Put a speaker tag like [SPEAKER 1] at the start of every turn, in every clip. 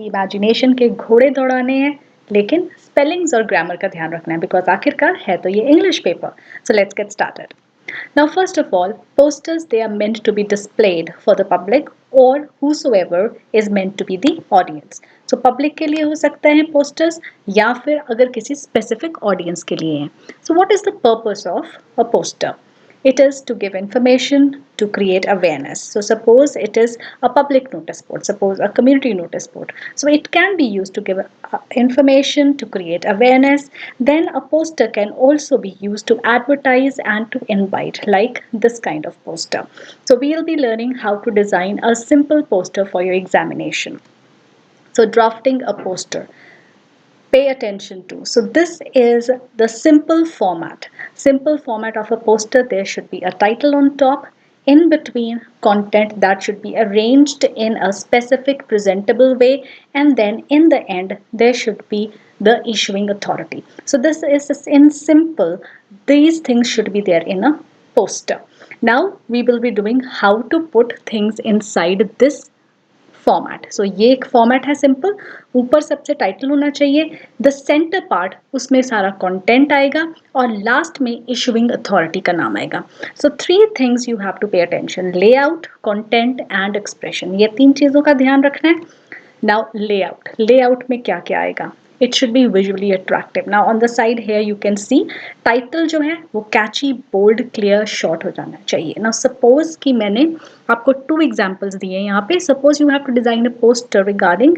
[SPEAKER 1] Imagination के घोड़े दौड़ाने हैं, लेकिन स्पेलिंग्स और ग्रामर का ध्यान रखना है बिकॉज आखिरकार है तो ये English paper. So let's get started. Now, first of all, posters they are meant to be displayed for the public or whosoever is meant to be the audience. So public के लिए हो सकते हैं posters या फिर अगर किसी specific audience के लिए हैं. So what is the purpose of a poster? It is to give information, to create awareness. So suppose it is a public notice board, suppose a community notice board. So it can be used to give information, to create awareness. Then a poster can also be used to advertise and to invite, like this kind of poster. So we'll be learning how to design a simple poster for your examination. So drafting a poster, pay attention to. So this is the simple format. Simple format of a poster. There should be a title on top. In between, content that should be arranged in a specific presentable way, and then in the end there should be the issuing authority. So this is in simple. These things should be there in a poster. Now we will be doing how to put things inside this format. So ये एक format है simple. ऊपर सबसे title होना चाहिए, the centre part उसमें सारा content आएगा और लास्ट में इशूइंग अथॉरिटी का नाम आएगा. So 3 things you have to pay attention: layout, content and expression. ये 3 चीज़ों का ध्यान रखना है. Now layout. लेआउट में क्या क्या आएगा? It should be visually attractive. Now on the side here you can see title जो है वो catchy, bold, clear, short हो जाना चाहिए. Now suppose कि मैंने आपको 2 examples दिए यहाँ पे. Suppose you have to design a poster regarding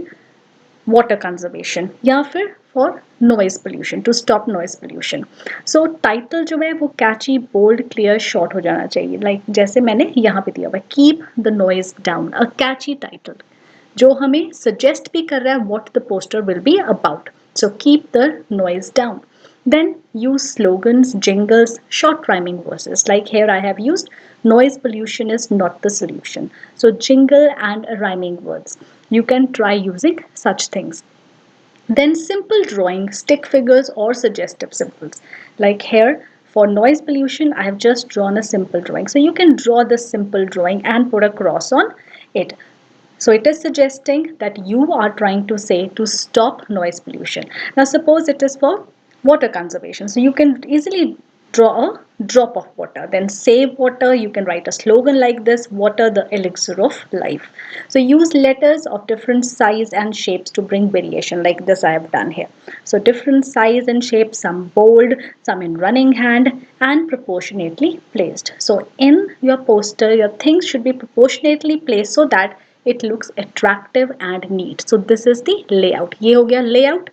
[SPEAKER 1] water conservation या फिर for noise pollution, to stop noise pollution. So title जो है वो catchy, bold, clear, short हो जाना चाहिए. Like जैसे मैंने यहाँ पे दिया हुआ है, keep the noise down, a catchy title जो हमें सजेस्ट भी कर रहा है what the poster will be about. So keep the noise down. Then use slogans, jingles, short rhyming verses. Like here I have used noise pollution is not the solution. So jingle and rhyming words. You can try using such things. Then simple drawing, stick figures or suggestive symbols. Like here for noise pollution I have just drawn a simple drawing. So you can draw this simple drawing and put a cross on it. So it is suggesting that you are trying to say to stop noise pollution. Now suppose it is for water conservation. So you can easily draw a drop of water. Then save water. You can write a slogan like this: water, the elixir of life. So use letters of different size and shapes to bring variation, like this I have done here. So different size and shapes, some bold, some in running hand and proportionately placed. So in your poster, your things should be proportionately placed so that it looks attractive and neat. So this is the layout. ये हो गया layout.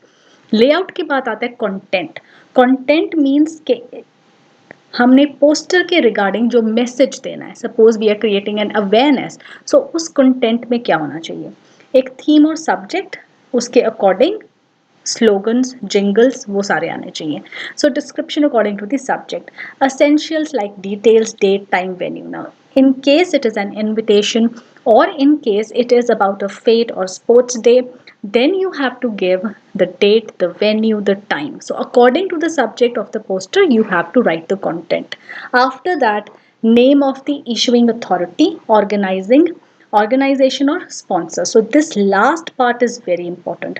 [SPEAKER 1] Layout के बाद आता है content. Content means के हमने poster के रिगार्डिंग जो मैसेज देना है. Suppose we are creating an awareness. So उस कंटेंट में क्या होना चाहिए? एक थीम और सब्जेक्ट, उसके अकॉर्डिंग slogans, jingles वो सारे आने चाहिए. So description according to the subject. Essentials like details, date, time, venue. Now in case it is an invitation or in case it is about a fete or sports day, then you have to give the date, the venue, the time. So according to the subject of the poster you have to write the content. After that, name of the issuing authority, organization or sponsor. So this last part is very important.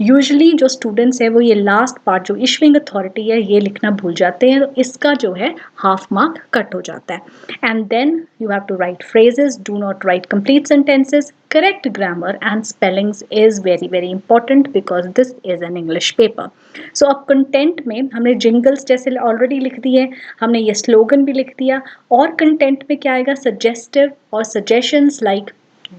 [SPEAKER 1] Usually जो students है वो ये last part जो issuing authority है ये लिखना भूल जाते हैं, तो इसका जो है हाफ मार्क कट हो जाता है. And then you have to write phrases, do not write complete sentences. Correct grammar and spellings is very very important because this is an English paper. So अब कंटेंट में हमने jingles जैसे already लिख दिए, हमने ये स्लोगन भी लिख दिया, और कंटेंट में क्या आएगा? सजेस्टिव और suggestions like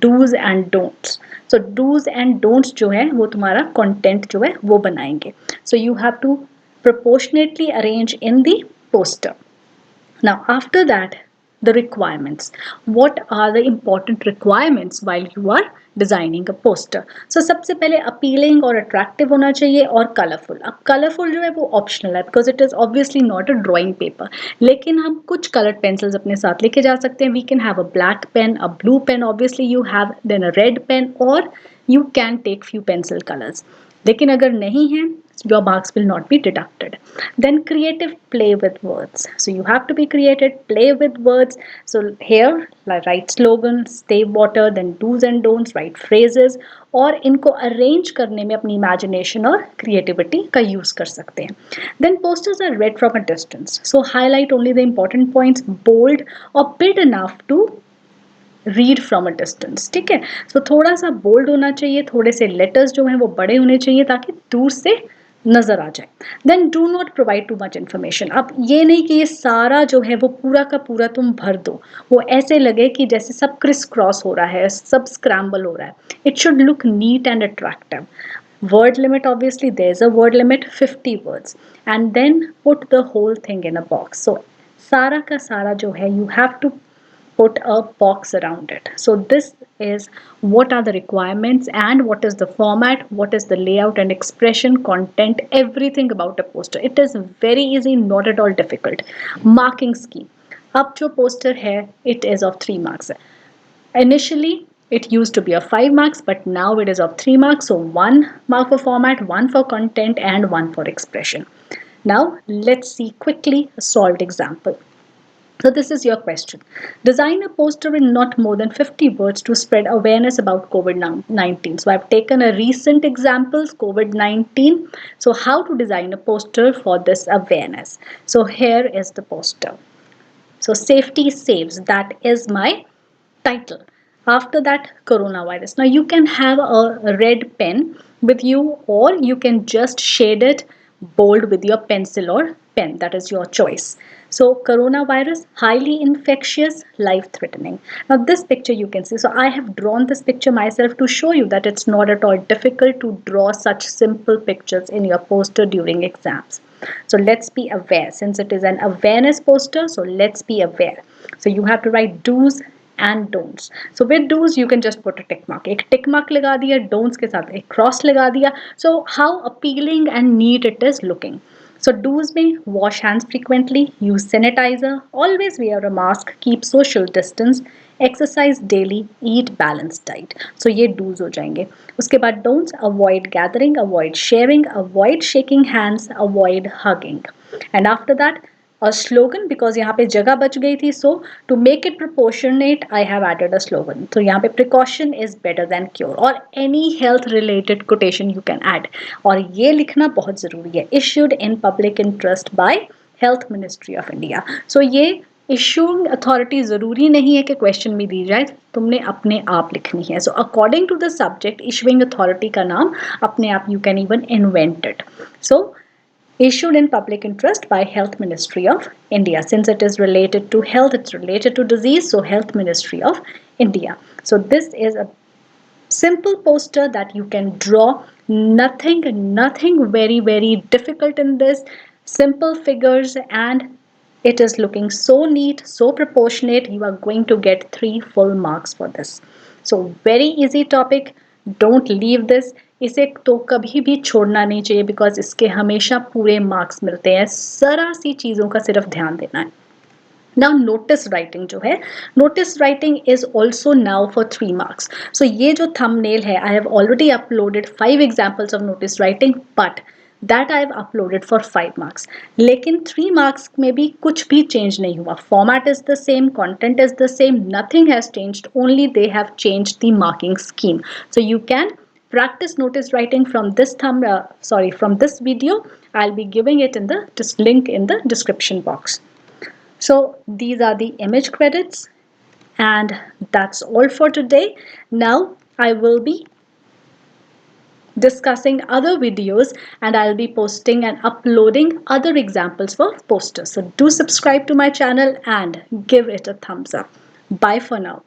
[SPEAKER 1] dos and don'ts. So dos and don'ts जो है वो तुम्हारा कंटेंट जो है वो बनाएंगे. So you have to proportionately arrange in the poster. Now after that, the requirements. What are the important requirements while you are designing a poster? So सबसे पहले appealing और attractive होना चाहिए और colorful. अब colorful जो है वो optional है because it is obviously not a drawing paper. लेकिन हम कुछ colored pencils अपने साथ लेके जा सकते हैं. We can have a black pen, a blue pen, obviously you have then a red pen, or you can take few pencil colors. लेकिन अगर नहीं है your marks will not be deducted. Then creative play with words. So you have to be creative, play with words. So here write slogans, stay water, then do's and don'ts, write phrases और इनको arrange करने में अपनी imagination और creativity का use कर सकते हैं. Then posters are read from a distance. So highlight only the important points, bold और big enough to read from a distance. ठीक है, सो थोड़ा सा बोल्ड होना चाहिए, थोड़े से लेटर्स जो हैं वो बड़े होने चाहिए ताकि दूर से नजर आ जाए. Then do not provide too much information. अब ये नहीं कि ये सारा जो है वो पूरा का पूरा तुम भर दो, वो ऐसे लगे कि जैसे सब क्रिस क्रॉस हो रहा है, सब स्क्रैम्बल हो रहा है. It should look neat and attractive. Word limit, obviously there's a word limit, 50 words, and then put the whole thing in a box. So सारा का सारा जो है you have to put a box around it. So this is what are the requirements and what is the format, what is the layout and expression, content, everything about a poster. It is very easy, not at all difficult. Marking scheme. अब जो poster है, it is of 3 marks. Initially it used to be of 5 marks, but now it is of 3 marks. So 1 mark for format, 1 for content and 1 for expression. Now let's see quickly a solved example. So this is your question. Design a poster in not more than 50 words to spread awareness about COVID-19. So I've taken a recent example, COVID-19. So how to design a poster for this awareness. So here is the poster. So safety saves, that is my title. After that, coronavirus. Now you can have a red pen with you, or you can just shade it bold with your pencil or pen. That is your choice. So coronavirus, highly infectious, life threatening. Now this picture you can see. So I have drawn this picture myself to show you that it's not at all difficult to draw such simple pictures in your poster during exams. So let's be aware, since it is an awareness poster, so let's be aware. So you have to write do's and don'ts. So with do's you can just put a tick mark. एक tick mark लगा दिया, don'ts के साथ एक cross लगा दिया. So how appealing and neat it is looking. So do's में wash hands frequently, use sanitizer, always wear a mask, keep social distance, exercise daily, eat balanced diet. So ये do's हो जाएंगे. उसके बाद don'ts, avoid gathering, avoid sharing, avoid shaking hands, avoid hugging. And after that a slogan, because यहाँ पे जगह बच गई थी, so to make it proportionate I have added a slogan. तो यहाँ पे precaution is better than cure, और any health related quotation you can add. और ये लिखना बहुत ज़रूरी है, issued in public interest by Health Ministry of India. So ये इशूइंग अथॉरिटी ज़रूरी नहीं है कि क्वेश्चन में दी जाए, तुमने अपने आप लिखनी है. So according to the subject issuing authority का नाम अपने आप you can even invent it. So issued in public interest by Health Ministry of India. Since it is related to health, it's related to disease, so Health Ministry of India. So this is a simple poster that you can draw. Nothing very difficult in this. Simple figures, and it is looking so neat, so proportionate. You are going to get 3 full marks for this. So very easy topic. Don't leave this. इसे तो कभी भी छोड़ना नहीं चाहिए, because इसके हमेशा पूरे मार्क्स मिलते हैं. जरा सी चीज़ों का सिर्फ ध्यान देना है. Now notice writing जो है, notice writing is also now for 3 marks. So ये जो thumbnail है, I have already uploaded 5 examples of notice writing, but that I have uploaded for 5 marks. लेकिन 3 marks में भी कुछ भी change नहीं हुआ. Format is the same, content is the same, nothing has changed. Only they have changed the marking scheme. So you can practice notice writing from this from this video. I'll be giving it in the link in the description box. So these are the image credits, and that's all for today. Now I will be discussing other videos, and I'll be posting and uploading other examples for posters. So do subscribe to my channel and give it a thumbs up. Bye for now.